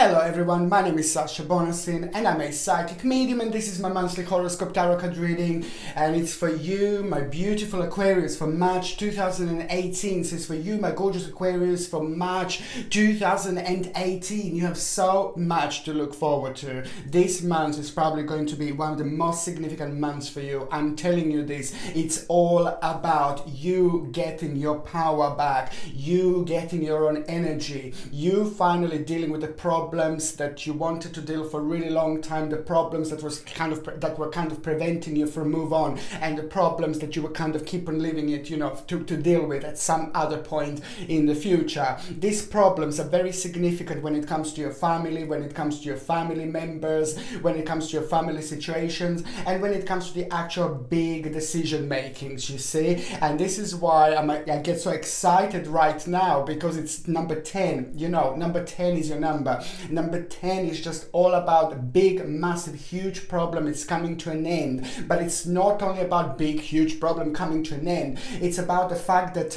Hello everyone, my name is Sasha Bonasin and I'm a psychic medium, and this is my monthly horoscope tarot card reading, and it's for you, my beautiful Aquarius, for March 2018. So it's for you, my gorgeous Aquarius, for March 2018. You have so much to look forward to. This month is probably going to be one of the most significant months for you. I'm telling you this. It's all about you getting your power back, you getting your own energy, you finally dealing with the problems that you wanted to deal for a really long time, the problems that were kind of preventing you from move on, and the problems that you were kind of keep on leaving it, to deal with at some other point in the future. These problems are very significant when it comes to your family, when it comes to your family members, when it comes to your family situations, and when it comes to the actual big decision makings, you see. And this is why I get so excited right now, because it's number 10. Number 10 is your number. Number 10 is just all about a big, massive, huge problem. It's coming to an end. But it's not only about big, huge problem coming to an end. It's about the fact that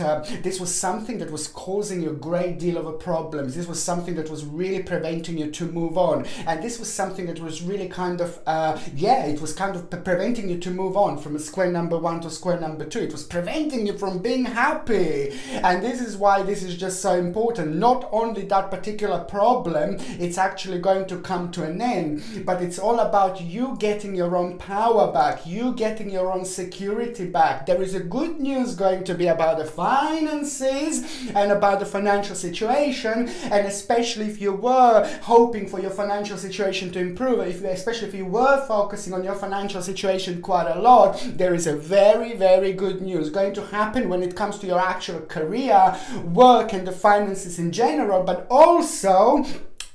this was something that was causing you a great deal of problems. This was something that was really preventing you to move on. And this was something that was really kind of, it was kind of preventing you to move on from a square number 1 to square number 2. It was preventing you from being happy. And this is why this is just so important. Not only that particular problem, it's actually going to come to an end, but it's all about you getting your own power back, you getting your own security back. There is a good news going to be about the finances and about the financial situation, and especially if you were hoping for your financial situation to improve, especially if you were focusing on your financial situation quite a lot, there is a very, very good news going to happen when it comes to your actual career, work, and the finances in general. But also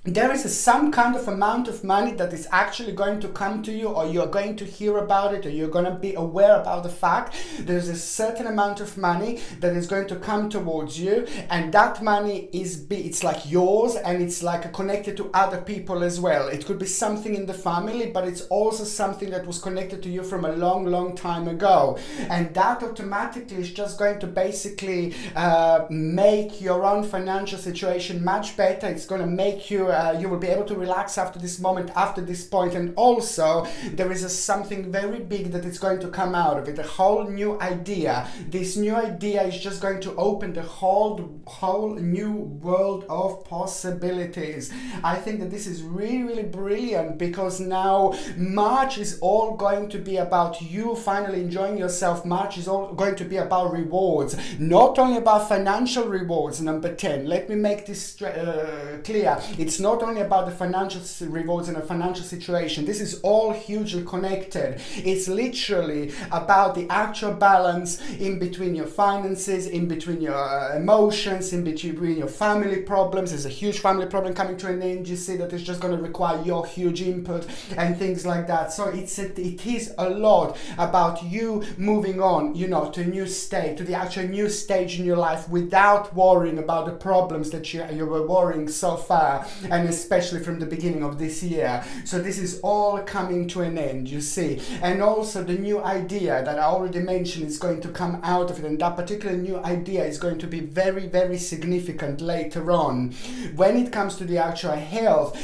there is some kind of amount of money that is actually going to come to you, or you're going to hear about it, or you're going to be aware about the fact there's a certain amount of money that is going to come towards you, and that money it's like yours, and it's like connected to other people as well. It could be something in the family, but it's also something that was connected to you from a long, long time ago, and that automatically is just going to basically make your own financial situation much better. It's going to make you you will be able to relax after this moment, after this point. And also there is something very big that is going to come out of it, a whole new idea. This new idea is just going to open the whole new world of possibilities. I think that this is really, really brilliant, because now March is all going to be about you finally enjoying yourself. March is all going to be about rewards, not only about financial rewards. Number 10, let me make this clear. It's not only about the financial rewards and a financial situation. This is all hugely connected. It's literally about the actual balance in between your finances, in between your emotions, in between your family problems. There's a huge family problem coming to an end. You see that it's just going to require your huge input and things like that. So it is a lot about you moving on, to a new state, to the actual new stage in your life, without worrying about the problems that you were worrying so far, and especially from the beginning of this year. So this is all coming to an end, you see. And also the new idea that I already mentioned is going to come out of it, and that particular new idea is going to be very, very significant later on. When it comes to the actual health,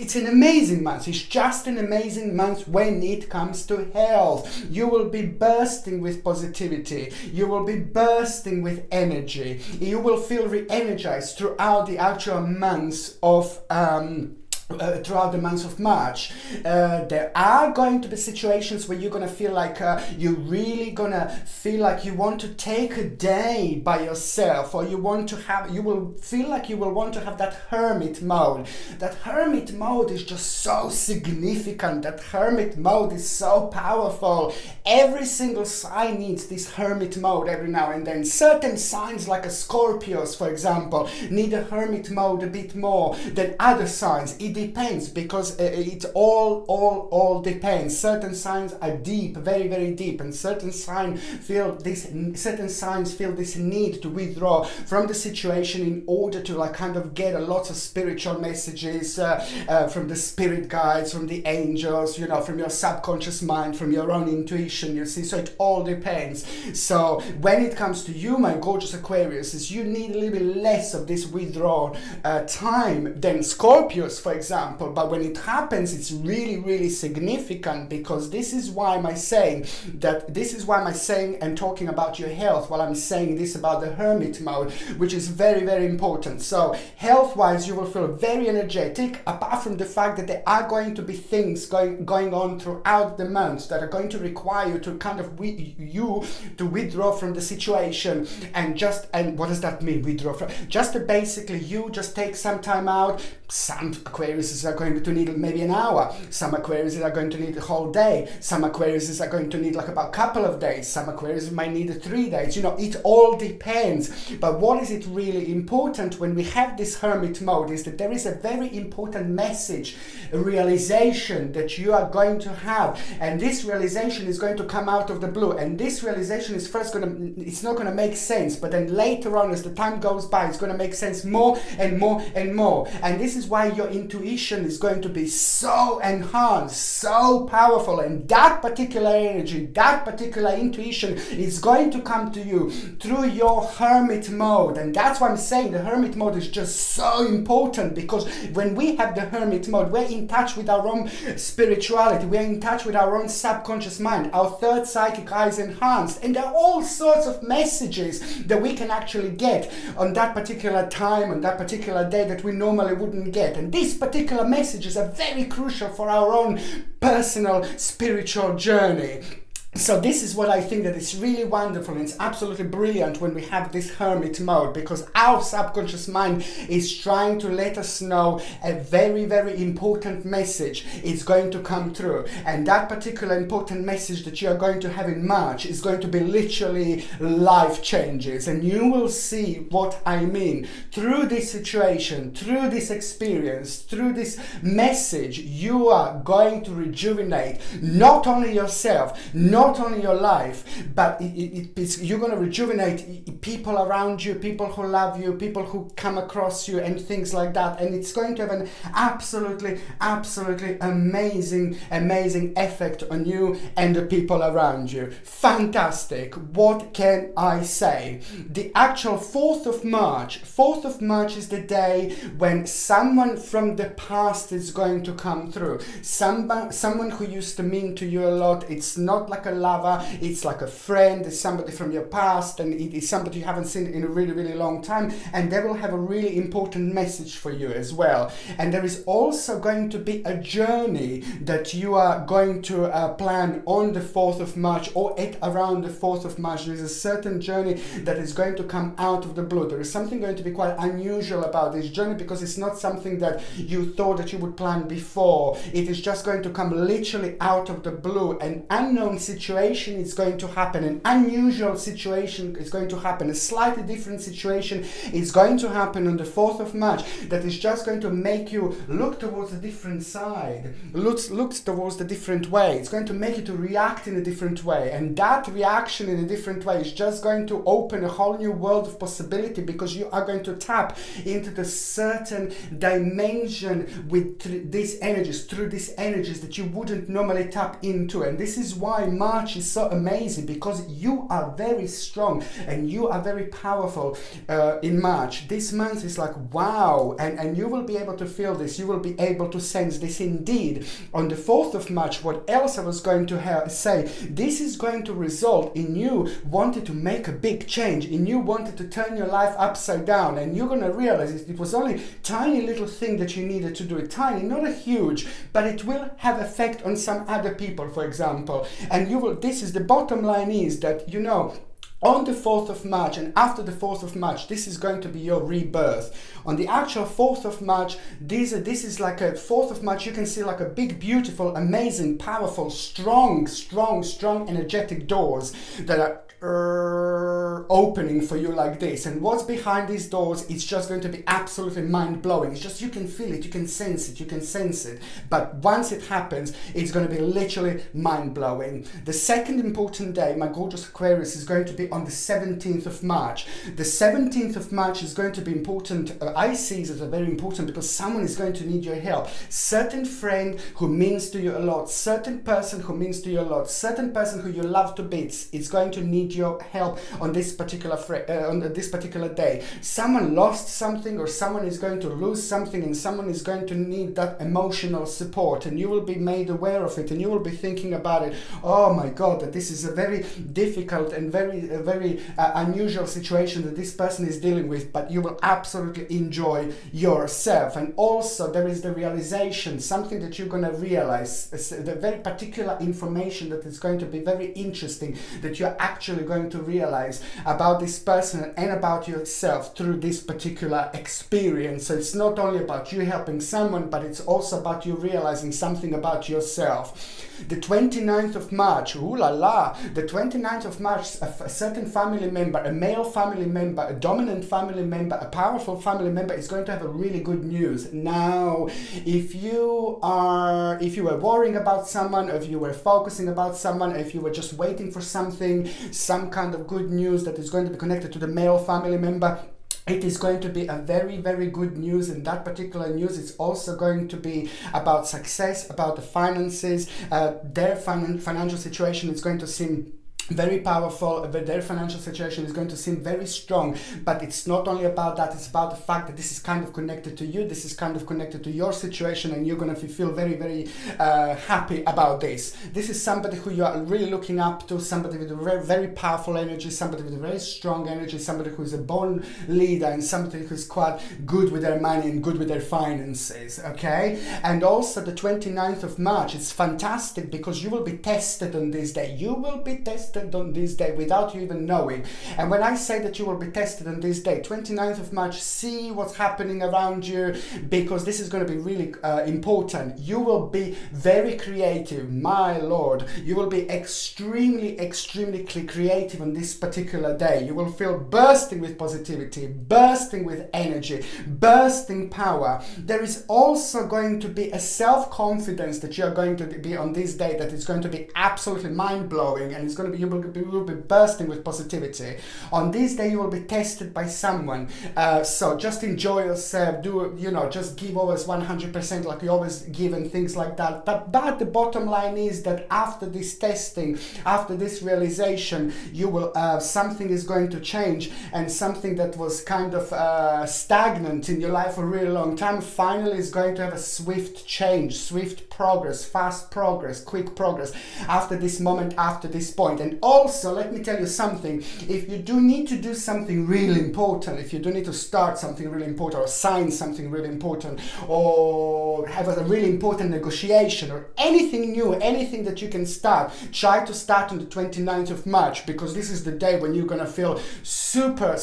it's an amazing month. It's just an amazing month when it comes to health. You will be bursting with positivity. You will be bursting with energy. You will feel re-energized throughout the actual months of throughout the month of March. There are going to be situations where you're going to feel like you're really going to feel like you want to take a day by yourself, or you will feel like you will want to have that hermit mode. That hermit mode is just so significant. That hermit mode is so powerful. Every single sign needs this hermit mode every now and then. Certain signs, like a Scorpios, for example, need a hermit mode a bit more than other signs. It depends, because it all depends. Certain signs are deep, very, very deep, and certain signs feel this need to withdraw from the situation in order to like kind of get a lot of spiritual messages from the spirit guides, from the angels, you know, from your subconscious mind, from your own intuition, you see. So it all depends. So when it comes to you, my gorgeous Aquarius, is you need a little bit less of this withdrawal time than Scorpios, for example. But when it happens, it's really, really significant, because this is why I'm saying and talking about your health while I'm saying this about the hermit mode, which is very, very important. So health wise, you will feel very energetic, apart from the fact that there are going to be things going on throughout the month that are going to require you to kind of withdraw from the situation. And what does that mean, withdraw from? Just to basically you just take some time out. Some Aquariuses are going to need maybe an hour, some Aquariuses are going to need a whole day, some Aquariuses are going to need like about a couple of days, some Aquariuses might need 3 days, you know, it all depends. But what is it really important when we have this hermit mode is that there is a very important message, a realization that you are going to have, and this realization is going to come out of the blue, and this realization is first it's not going to make sense, but then later on, as the time goes by, it's going to make sense more and more and more. And this is why your intuition is going to be so enhanced, so powerful, and that particular energy, that particular intuition is going to come to you through your hermit mode. And that's why I'm saying the hermit mode is just so important, because when we have the hermit mode, we're in touch with our own spirituality, we're in touch with our own subconscious mind, our third psychic eye is enhanced, and there are all sorts of messages that we can actually get on that particular time, on that particular day, that we normally wouldn't get. And these particular messages are very crucial for our own personal spiritual journey. So this is what I think that is really wonderful, and it's absolutely brilliant when we have this hermit mode, because our subconscious mind is trying to let us know a very, very important message is going to come through. And that particular important message that you are going to have in March is going to be literally life changes. And you will see what I mean. Through this situation, through this experience, through this message, you are going to rejuvenate not only yourself, not only your life, but you're going to rejuvenate people around you, people who love you, people who come across you, and things like that. And it's going to have an absolutely amazing effect on you and the people around you. Fantastic. What can I say? The actual 4th of March is the day when someone from the past is going to come through. Someone who used to mean to you a lot. It's not like a lover, it's like a friend, it's somebody from your past, and it is somebody you haven't seen in a really, really long time, and they will have a really important message for you as well. And there is also going to be a journey that you are going to plan on the 4th of March, or at around the 4th of March. There is a certain journey that is going to come out of the blue. There is something going to be quite unusual about this journey, because it's not something that you thought that you would plan before. It is just going to come literally out of the blue. An unknown situation is going to happen, an unusual situation is going to happen, a slightly different situation is going to happen on the 4th of March that is just going to make you look towards a different side, look towards the different way. It's going to make you to react in a different way, and that reaction in a different way is just going to open a whole new world of possibility, because you are going to tap into the certain dimension with these energies, through these energies that you wouldn't normally tap into. And this is why March is so amazing, because you are very strong and you are very powerful in March. This month is like wow, and you will be able to feel this, you will be able to sense this indeed. On the 4th of March, what else I was going to say, this is going to result in you wanting to make a big change, in you wanting to turn your life upside down, and you're going to realize it was only tiny little thing that you needed to do, it tiny, not a huge, but it will have effect on some other people, for example. And you will, this is the bottom line, is that, you know, on the 4th of March and after the 4th of March, this is going to be your rebirth. On the actual 4th of March, this is like a 4th of March, you can see like a big, beautiful, amazing, powerful, strong, energetic doors that are opening for you like this, and what's behind these doors, it's just going to be absolutely mind-blowing. It's just, you can feel it, you can sense it, you can sense it, but once it happens, it's going to be literally mind-blowing. The second important day, my gorgeous Aquarius, is going to be on the 17th of March. The 17th of March is going to be important. I see it as very important because someone is going to need your help. Certain friend who means to you a lot, certain person who means to you a lot, certain person who you love to bits, is going to need your help on this particular day. Someone lost something, or someone is going to lose something, and someone is going to need that emotional support, and you will be made aware of it, and you will be thinking about it. Oh my God, that this is a very difficult and very unusual situation that this person is dealing with, but you will absolutely enjoy yourself. And also there is the realization, something that you're going to realize, the very particular information that is going to be very interesting, that you're actually going to realize about this person and about yourself through this particular experience. So it's not only about you helping someone, but it's also about you realizing something about yourself. The 29th of March, ooh la la, the 29th of March, a certain family member, a male family member, a dominant family member, a powerful family member is going to have a really good news. Now, if you were worrying about someone, if you were focusing about someone, if you were just waiting for something, some kind of good news that is going to be connected to the male family member, it is going to be a very good news. And that particular news is also going to be about success, about the finances. Their financial situation is going to seem very powerful, their financial situation is going to seem very strong, but it's not only about that, it's about the fact that this is kind of connected to you, this is kind of connected to your situation, and you're going to feel very happy about this. This is somebody who you are really looking up to, somebody with a very powerful energy, somebody with a very strong energy, somebody who is a born leader, and somebody who's quite good with their money and good with their finances, okay? And also the 29th of March, it's fantastic because you will be tested on this day. You will be tested on this day without you even knowing. And when I say that you will be tested on this day, 29th of March, see what's happening around you, because this is going to be really important. You will be very creative, my Lord. You will be extremely creative on this particular day. You will feel bursting with positivity, bursting with energy, bursting power. There is also going to be a self-confidence that you're going to be on this day that is going to be absolutely mind-blowing, and it's going to be, you will be bursting with positivity. On this day you will be tested by someone, so just enjoy yourself, do, you know, just give always 100% like you always give and things like that. But the bottom line is that after this testing, after this realization, you will something is going to change, and something that was kind of stagnant in your life for a really long time finally is going to have a swift change, swift progress, fast progress, quick progress after this moment, after this point. And also, let me tell you something, if you do need to do something really important, if you do need to start something really important, or sign something really important, or have a really important negotiation, or anything new, anything that you can start, try to start on the 29th of March, because this is the day when you're gonna feel super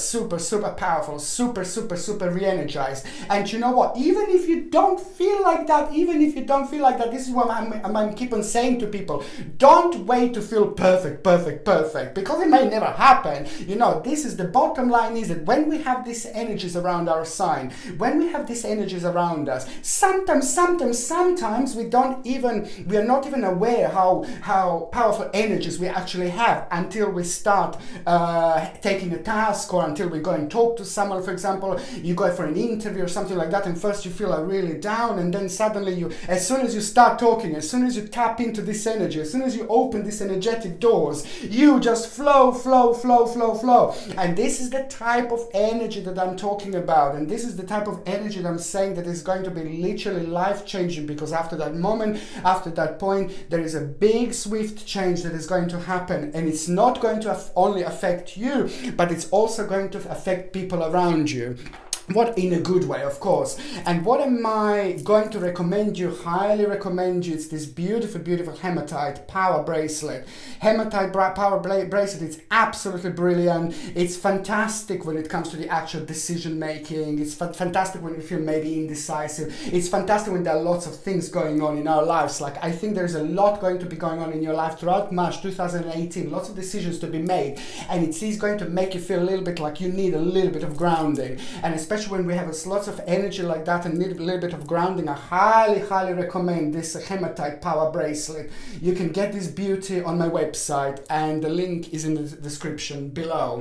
powerful, super re-energized. And you know what, even if you don't feel like that, this is what I'm keep on saying to people, don't wait to feel perfect, because it may never happen. You know, this is the bottom line, is that when we have these energies around our sign, when we have these energies around us, sometimes we are not even aware how powerful energies we actually have until we start taking a task, or until we go and talk to someone. For example, you go for an interview or something like that, and first you feel really down, and then suddenly as soon as you start talking, as soon as you tap into this energy, as soon as you open these energetic doors, you just flow. And this is the type of energy that I'm talking about, and this is the type of energy that I'm saying that is going to be literally life-changing, because after that moment, after that point, there is a big swift change that is going to happen, and it's not going to only affect you, but it's also going to affect people around you. What in a good way, of course. And what am I going to recommend you, highly recommend you, it's this beautiful, beautiful hematite power bracelet. Hematite power bracelet, it's absolutely brilliant. It's fantastic when it comes to the actual decision making. It's fantastic when you feel maybe indecisive. It's fantastic when there are lots of things going on in our lives. Like, I think there's a lot going to be going on in your life throughout March 2018, lots of decisions to be made. And it is going to make you feel a little bit like you need a little bit of grounding. And especially when we have lots of energy like that and need a little bit of grounding, I highly, highly recommend this hematite power bracelet. You can get this beauty on my website, and the link is in the description below.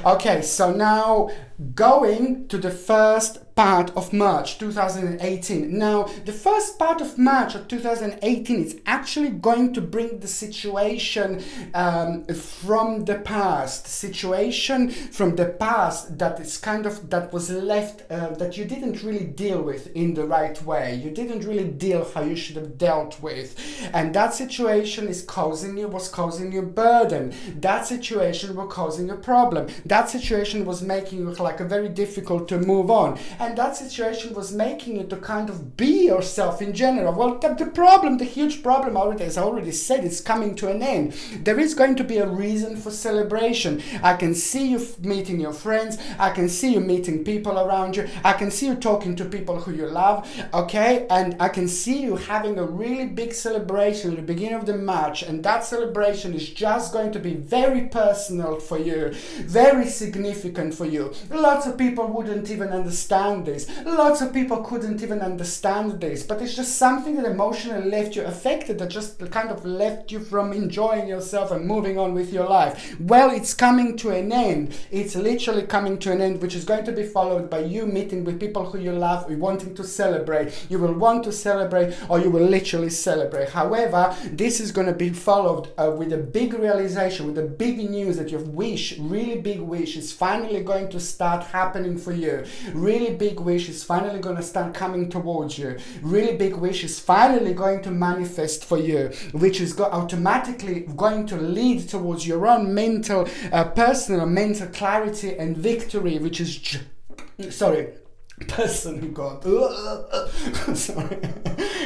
Okay, so now going to the first part of March 2018. Now, the first part of March of 2018 is actually going to bring the situation from the past. Situation from the past that is kind of, that was left, that you didn't really deal with in the right way. You didn't really deal how you should have dealt with. And that situation was causing you burden. That situation was causing a problem. That situation was making you like a very difficult to move on. And that situation was making you to kind of be yourself in general. Well, the problem, the huge problem, as I already said, is coming to an end. There is going to be a reason for celebration. I can see you meeting your friends. I can see you meeting people around you. I can see you talking to people who you love, okay? And I can see you having a really big celebration at the beginning of the March, and that celebration is just going to be very personal for you, very significant for you. Lots of people wouldn't even understand this. Lots of people couldn't even understand this, but it's just something that emotionally left you affected, that just kind of left you from enjoying yourself and moving on with your life. Well, it's coming to an end. It's literally coming to an end, which is going to be followed by you meeting with people who you love, wanting to celebrate. You will want to celebrate, or you will literally celebrate. However, this is going to be followed with a big realization, with a big news that your wish, really big wish, is finally going to start happening for you. Really big wish is finally going to start coming towards you. Really big wish is finally going to manifest for you, which is automatically going to lead towards your own mental, personal mental clarity and victory, which is personal, God. Sorry.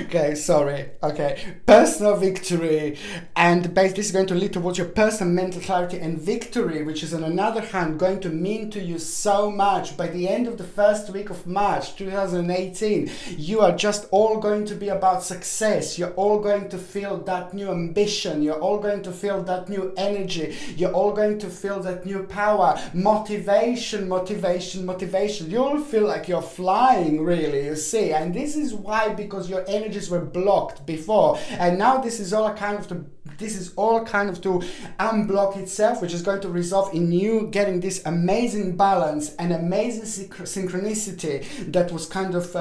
Okay, sorry. Okay, personal victory, and this is going to lead towards your personal mental clarity and victory, which is on another hand going to mean to you so much. By the end of the first week of March 2018, you are just all going to be about success. You're all going to feel that new ambition. You're all going to feel that new energy. You're all going to feel that new power, motivation, motivation, motivation. You'll feel like you're flying, really, you see. And this is why, because your energies were blocked before, and now this is all kind of to unblock itself, which is going to result in you getting this amazing balance and amazing synchronicity that was kind of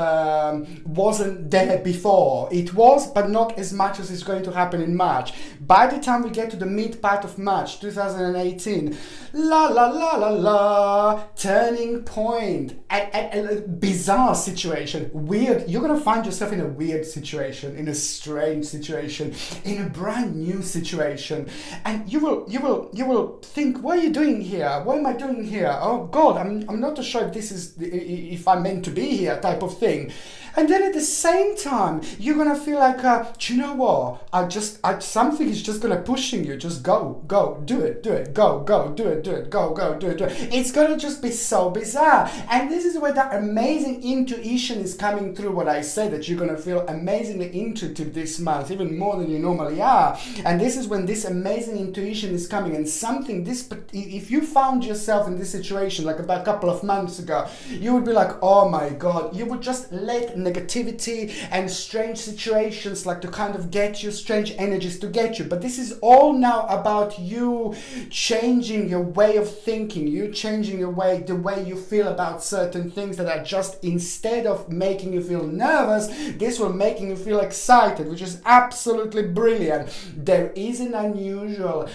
wasn't there before. It was, but not as much as is going to happen in March. By the time we get to the mid part of March 2018, la la la la la, turning point, a bizarre situation, weird. You're gonna find yourself in a weird situation, in a strange situation, in a brand new situation, and you will think, what are you doing here? What am I doing here? Oh God, I'm not too sure if I'm meant to be here, type of thing. And then at the same time, you're gonna feel like, do you know what? Something is just gonna pushing you. Just go, do it, do it, go, do it, go, do it. It's gonna just be so bizarre. And this is where that amazing intuition is coming through. What I said, that you're gonna feel amazingly intuitive this month, even more than you normally are. And this is when this amazing intuition is coming. And if you found yourself in this situation like about a couple of months ago, you would be like, oh my God, you would just let negativity and strange situations like to kind of get you, strange energies to get you. But this is all now about you changing your way of thinking, you changing the way you feel about certain things that are just, instead of making you feel nervous, this will making you feel excited, which is absolutely brilliant. There is an unusual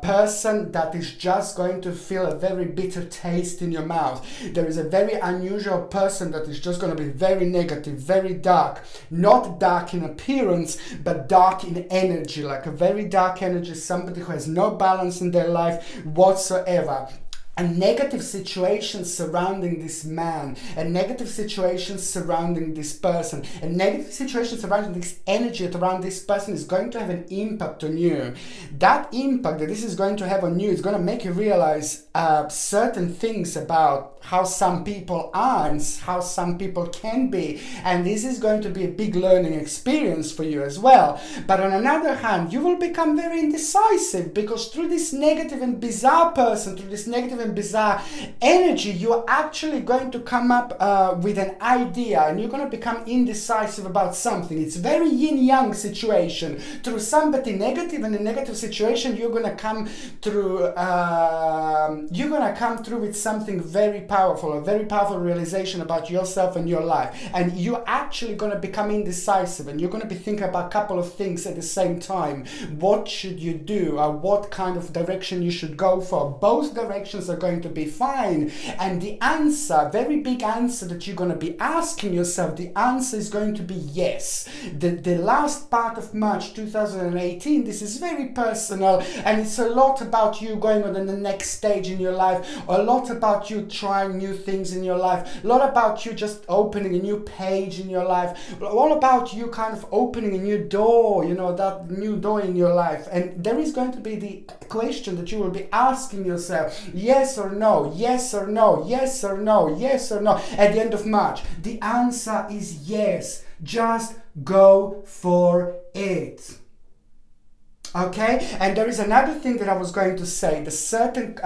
person that is just going to feel a very bitter taste in your mouth. There is a very unusual person that is just going to be very negative, very dark. Not dark in appearance, but dark in energy, like a very dark energy, somebody who has no balance in their life whatsoever. a negative situation surrounding this man, a negative situation surrounding this person, a negative situation surrounding this energy around this person is going to have an impact on you. That impact that this is going to have on you is going to make you realize certain things about how some people are and how some people can be, and this is going to be a big learning experience for you as well. But on another hand, you will become very indecisive, because through this negative and bizarre person, through this negative and bizarre energy, you're actually going to come up with an idea, and you're going to become indecisive about something. It's very yin-yang situation. Through somebody negative and a negative situation, you're going to come through with something very powerful, a very powerful realization about yourself and your life, and you're actually going to become indecisive, and you're going to be thinking about a couple of things at the same time. What should you do, or what kind of direction you should go for? Both directions are going to be fine, and the answer, very big answer that you're going to be asking yourself, the answer is going to be yes. The last part of March 2018, this is very personal, and it's a lot about you going on to the next stage in your life, a lot about you trying new things in your life, a lot about you just opening a new page in your life, all about you kind of opening a new door, you know, that new door in your life. And there is going to be the question that you will be asking yourself, yes or no, yes or no, yes or no, yes or no, at the end of March. The answer is yes. Just go for it. Okay, and there is another thing that I was going to say. The certain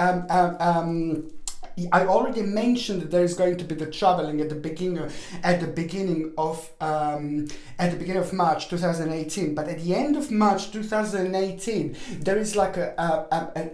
I already mentioned that there is going to be the traveling at the beginning of March 2018. But at the end of March 2018, there is like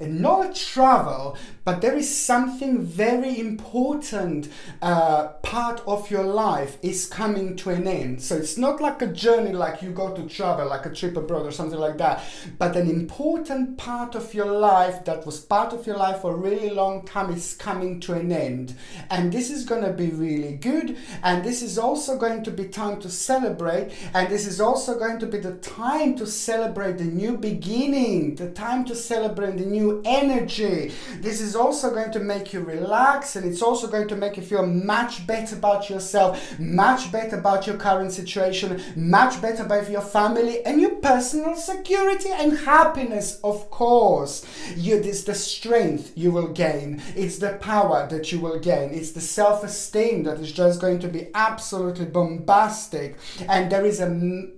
not a travel, but there is something very important part of your life is coming to an end. So it's not like a journey like you go to travel, like a trip abroad or something like that, but an important part of your life that was part of your life for a really long time is coming to an end. And this is going to be really good, and this is also going to be time to celebrate, and this is also going to be the time to celebrate the new beginning, the time to celebrate the new energy. This is also going to make you relax, and it's also going to make you feel much better about yourself, much better about your current situation, much better about your family and your personal security and happiness, of course. It's the strength you will gain, it's the power that you will gain, it's the self-esteem that is just going to be absolutely bombastic. And there is a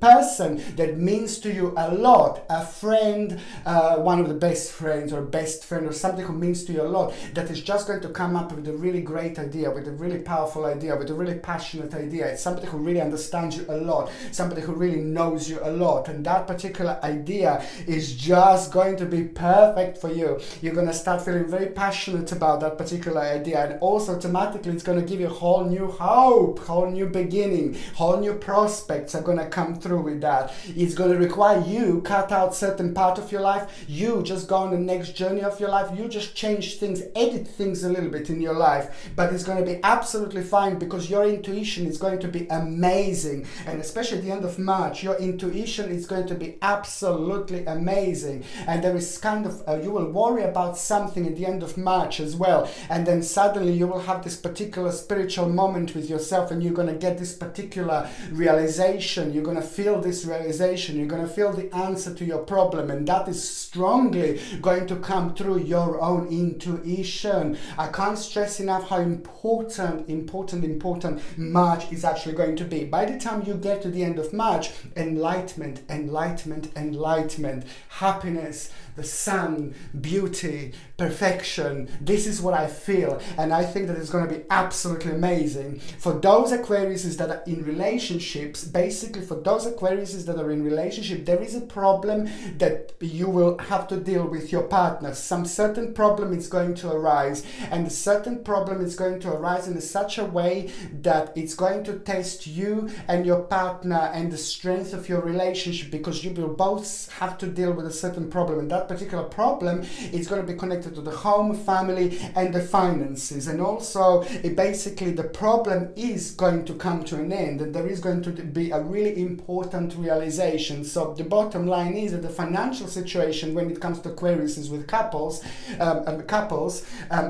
person that means to you a lot, a friend, one of the best friends or best friend or something who means to you a lot, that is just going to come up with a really great idea, with a really powerful idea, with a really passionate idea. It's somebody who really understands you a lot, somebody who really knows you a lot, and that particular idea is just going to be perfect for you. You're going to start feeling very passionate about that particular idea, and also automatically it's going to give you a whole new hope, whole new beginning, whole new prospects are going to come through with that. It's going to require you cut out certain part of your life, you just go on the next journey of your life, you just change things, edit things a little bit in your life, but it's going to be absolutely fine because your intuition is going to be amazing. And especially at the end of March, your intuition is going to be absolutely amazing. And there is kind of you will worry about something at the end of March as well, and then suddenly you will have this particular spiritual moment with yourself, and you're going to get this particular realization, you're going to feel this realization, you're going to feel the answer to your problem, and that is strongly going to come through your own intuition. I can't stress enough how important March is actually going to be. By the time you get to the end of March, enlightenment, happiness, the sun, beauty, perfection, this is what I feel, and I think that it's going to be absolutely amazing. For those Aquariuses that are in relationships, basically for those Aquariuses that are in relationship, there is a problem that you will have to deal with your partner. Some certain problem is going to arise, and a certain problem is going to arise in such a way that it's going to test you and your partner and the strength of your relationship, because you will both have to deal with a certain problem, and that particular problem is going to be connected to the home, family, and the finances. And also, basically, the problem is going to come to an end, and there is going to be a really important realization. So the bottom line is that the financial situation when it comes to Aquarius with couples,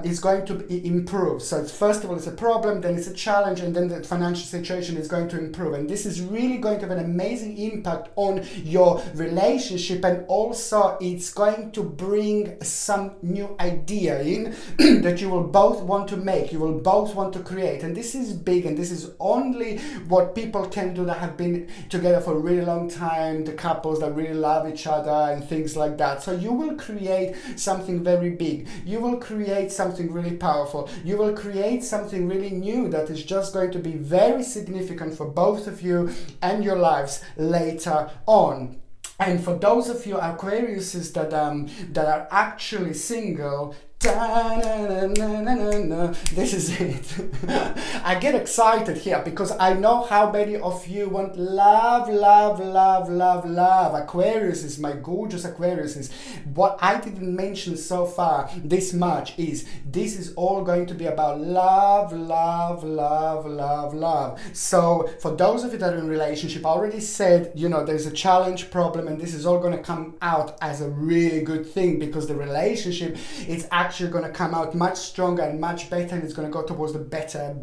is going to improve. So it's, first of all, it's a problem, then it's a challenge, and then the financial situation is going to improve. And this is really going to have an amazing impact on your relationship, and also it's going to bring some new idea in that you will both want to make, you will both want to create. And this is big, and this is only what people can do that have been together for a really long time, the couples that really love each other and things like that. So you will create something very big, you will create something really powerful, you will create something really new that is just going to be very significant for both of you and your lives later on. And for those of you Aquariuses that are actually single, this is it. I get excited here because I know how many of you want love, love, love, love, love. Aquarius is my gorgeous Aquarius. Is what I didn't mention so far this much is this is all going to be about love, love, love, love, love. So for those of you that are in a relationship, I already said, you know, there's a challenge, problem, and this is all going to come out as a really good thing, because the relationship is actually going to come out much stronger and much better, and it's going to go towards the better,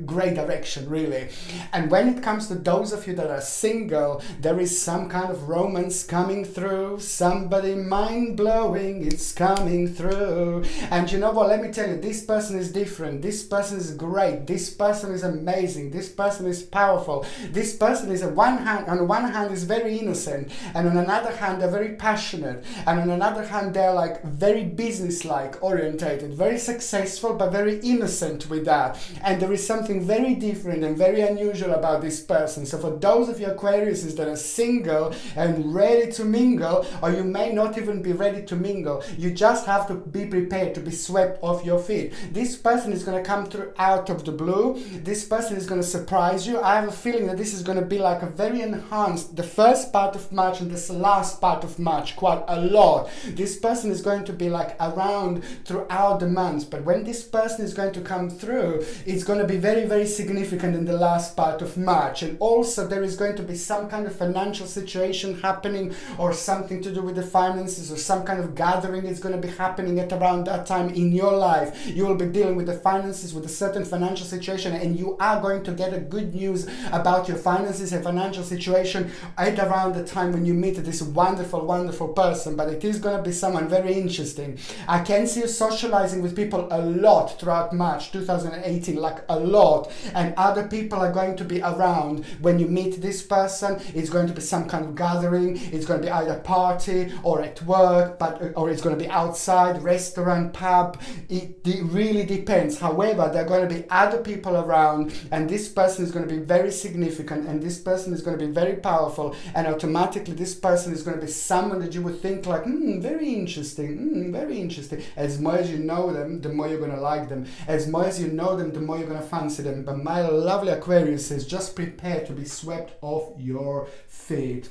great direction, really. And when it comes to those of you that are single, there is some kind of romance coming through, somebody mind-blowing, it's coming through. And you know what, let me tell you, this person is different, this person is great, this person is amazing, this person is powerful, this person is on one hand is very innocent, and on another hand they're very passionate, and on another hand they're like very business-like, orientated, very successful, but very innocent with that. And there is something very different and very unusual about this person. So for those of you Aquariuses that are single and ready to mingle, or you may not even be ready to mingle, you just have to be prepared to be swept off your feet. This person is going to come through out of the blue. This person is going to surprise you. I have a feeling that this is going to be like a very enhanced, the first part of March and this last part of March, quite a lot. This person is going to be like around throughout the months, but when this person is going to come through, it's going to be very, very significant in the last part of March. And also there is going to be some kind of financial situation happening, or something to do with the finances, or some kind of gathering is going to be happening at around that time in your life. You will be dealing with the finances, with a certain financial situation, and you are going to get a good news about your finances and financial situation at around the time when you meet this wonderful, wonderful person. But it is going to be someone very interesting. I can see you socializing with people a lot throughout March 2018, like a lot, and other people are going to be around when you meet this person. It's going to be some kind of gathering, it's going to be either party or at work, or it's going to be outside, restaurant, pub. It really depends. However, there are going to be other people around, and this person is going to be very significant, and this person is going to be very powerful, and automatically this person is going to be someone that you would think like, very interesting, very interesting. As more as you know them, the more you're going to like them. As more as you know them, the more you're going to fancy them. But my lovely Aquarius says, just prepare to be swept off your feet.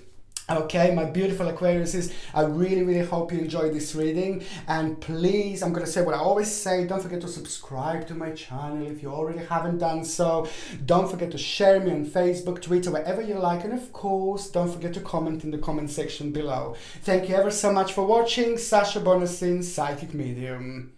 Okay, my beautiful Aquariuses, I really, really hope you enjoyed this reading. And please, I'm going to say what I always say, don't forget to subscribe to my channel if you already haven't done so. Don't forget to share me on Facebook, Twitter, wherever you like. And of course, don't forget to comment in the comment section below. Thank you ever so much for watching. Sasha Bonasin, Psychic Medium.